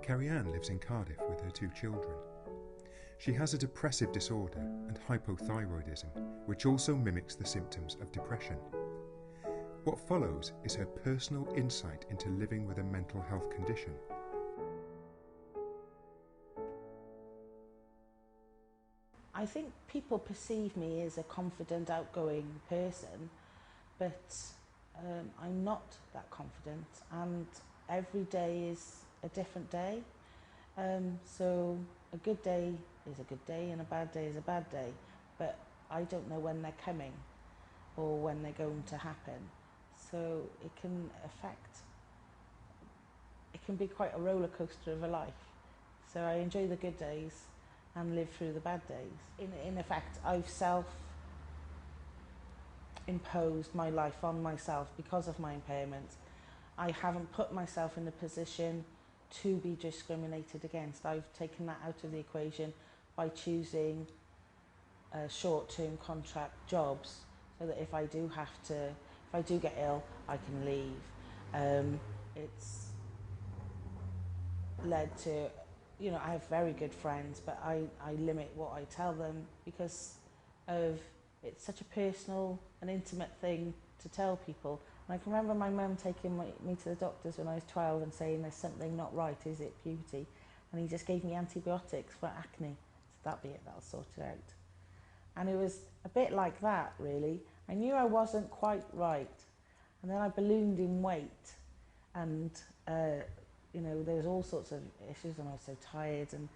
Ceriann lives in Cardiff with her 2 children. She has a depressive disorder and hypothyroidism, which also mimics the symptoms of depression. What follows is her personal insight into living with a mental health condition. I think people perceive me as a confident, outgoing person, but I'm not that confident, and every day is a different day. So a good day is a good day and a bad day is a bad day, but I don't know when they're coming or when they're going to happen. So it can be quite a roller coaster of a life. So I enjoy the good days and live through the bad days. In effect, I've self-imposed my life on myself because of my impairment. I haven't put myself in a position to be discriminated against. I've taken that out of the equation by choosing short-term contract jobs, so that if I do get ill, I can leave. It's led to, I have very good friends, but I limit what I tell them because of it's such a personal and intimate thing to tell people. And I can remember my mum taking me to the doctors when I was 12 and saying there's something not right, is it puberty? And he just gave me antibiotics for acne. So that'll be it, that'll sort it out. And it was a bit like that, really. I knew I wasn't quite right. And then I ballooned in weight. And, there was all sorts of issues, and I was so tired. And,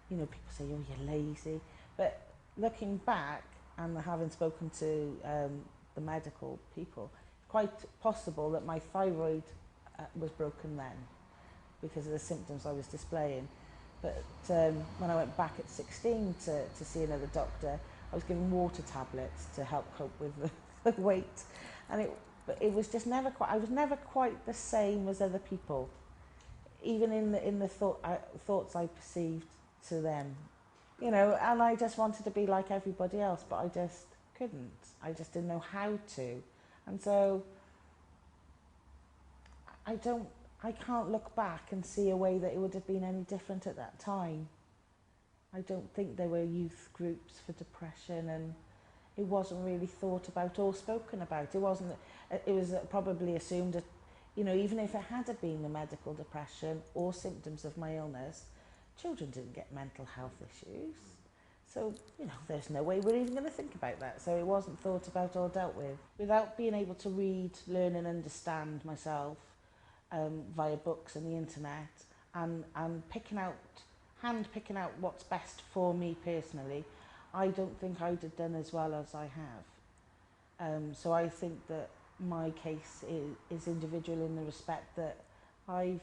people say, oh, you're lazy. But looking back, and having spoken to the medical people, quite possible that my thyroid was broken then because of the symptoms I was displaying. But when I went back at 16 to see another doctor, I was given water tablets to help cope with the weight. And it was just never quite, I was never quite the same as other people, even in the thoughts I perceived to them. And I just wanted to be like everybody else, but I just couldn't. I just didn't know how to. And so I can't look back and see a way that it would have been any different at that time. I don't think there were youth groups for depression, and it wasn't really thought about or spoken about. It was probably assumed that, even if it had been a medical depression or symptoms of my illness, children didn't get mental health issues. So, there's no way we're even going to think about that. So it wasn't thought about or dealt with. Without being able to read, learn and understand myself via books and the internet, and hand picking out what's best for me personally, I don't think I'd have done as well as I have. So I think that my case is individual in the respect that I've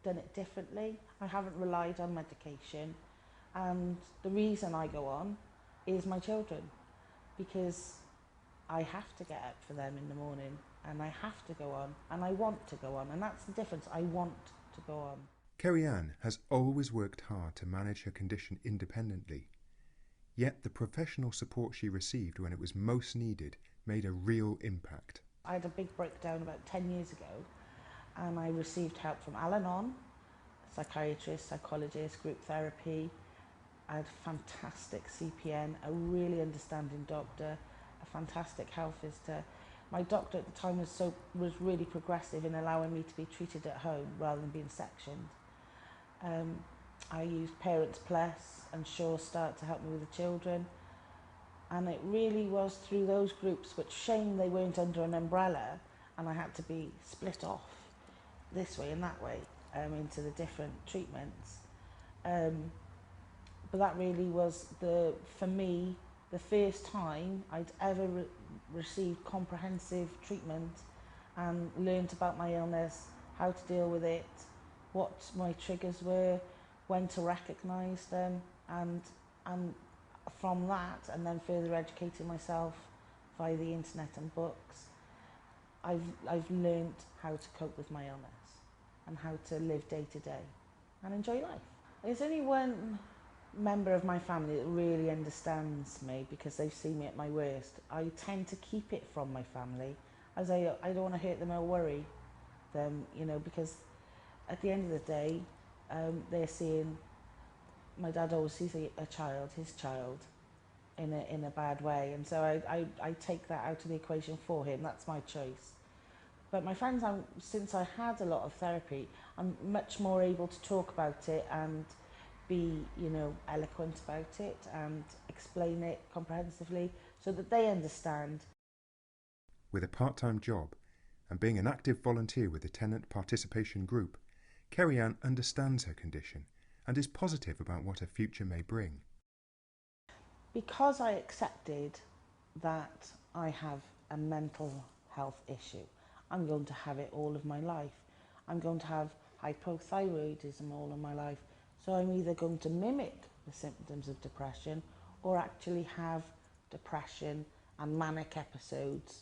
done it differently. I haven't relied on medication. And the reason I go on is my children, because I have to get up for them in the morning, and I have to go on, and I want to go on, and that's the difference. I want to go on. Ceriann has always worked hard to manage her condition independently, yet the professional support she received when it was most needed made a real impact. I had a big breakdown about 10 years ago, and I received help from Al-Anon, psychiatrist, psychologist, group therapy. I had a fantastic CPN, a really understanding doctor, a fantastic health visitor. My doctor at the time was really progressive in allowing me to be treated at home rather than being sectioned. I used Parents Plus and Sure Start to help me with the children. And it really was through those groups, which shame they weren't under an umbrella, and I had to be split off this way and that way into the different treatments. But that really was, for me, the first time I'd ever received comprehensive treatment and learnt about my illness, how to deal with it, what my triggers were, when to recognise them, and from that, and then further educating myself via the internet and books, I've learnt how to cope with my illness and how to live day to day and enjoy life. There's only one member of my family that really understands me because they've seen me at my worst. I tend to keep it from my family, as I don't want to hurt them or worry them, because at the end of the day, they're seeing, my dad always sees a child, his child, in a bad way, and so I take that out of the equation for him. That's my choice. But my friends, since I had a lot of therapy, I'm much more able to talk about it and be, you know, eloquent about it and explain it comprehensively so that they understand. With a part-time job and being an active volunteer with the tenant participation group, Ceriann understands her condition and is positive about what her future may bring. Because I accepted that I have a mental health issue, I'm going to have it all of my life. I'm going to have hypothyroidism all of my life. So I'm either going to mimic the symptoms of depression or actually have depression and manic episodes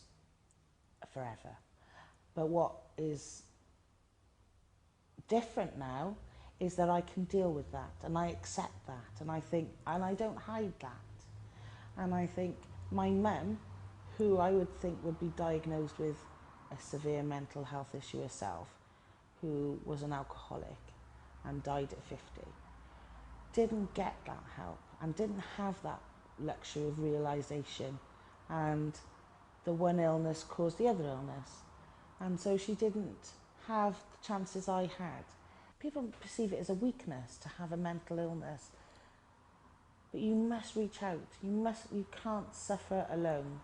forever. But what is different now is that I can deal with that and I accept that, and I think, and I don't hide that. And I think my mum, who I would think would be diagnosed with a severe mental health issue herself, who was an alcoholic and died at 50, didn't get that help and didn't have that luxury of realisation, and the one illness caused the other illness, and so she didn't have the chances I had. People perceive it as a weakness to have a mental illness, but you must reach out. You can't suffer alone,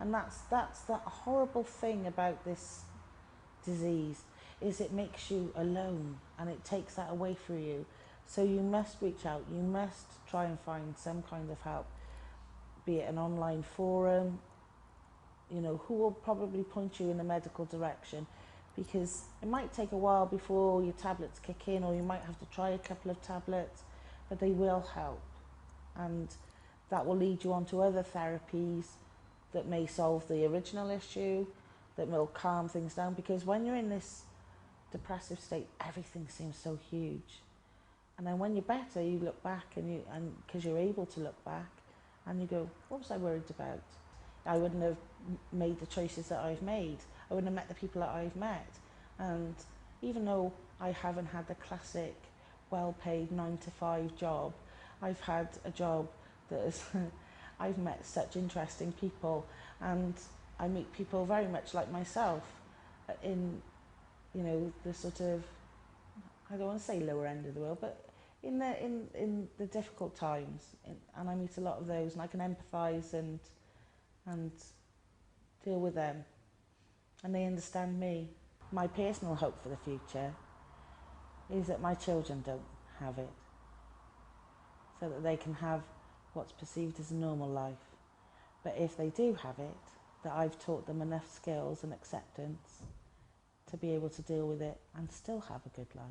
and that's the horrible thing about this disease, is it makes you alone and it takes that away from you. So you must reach out. You must try and find some kind of help, be it an online forum, you know, who will probably point you in a medical direction, because it might take a while before your tablets kick in, or you might have to try a couple of tablets, but they will help. And that will lead you on to other therapies that may solve the original issue, that will calm things down, because when you're in this depressive state, everything seems so huge. And then when you're better, you look back and because you're able to look back and you go, what was I worried about? I wouldn't have made the choices that I've made. I wouldn't have met the people that I've met. And even though I haven't had the classic well-paid 9-to-5 job, I've had a job that is, I've met such interesting people, and I meet people very much like myself in, you know, the sort of, I don't want to say lower end of the world, but in the difficult times, and I meet a lot of those, and I can empathise and deal with them, and they understand me. My personal hope for the future is that my children don't have it, so that they can have what's perceived as a normal life. But if they do have it, that I've taught them enough skills and acceptance to be able to deal with it and still have a good life.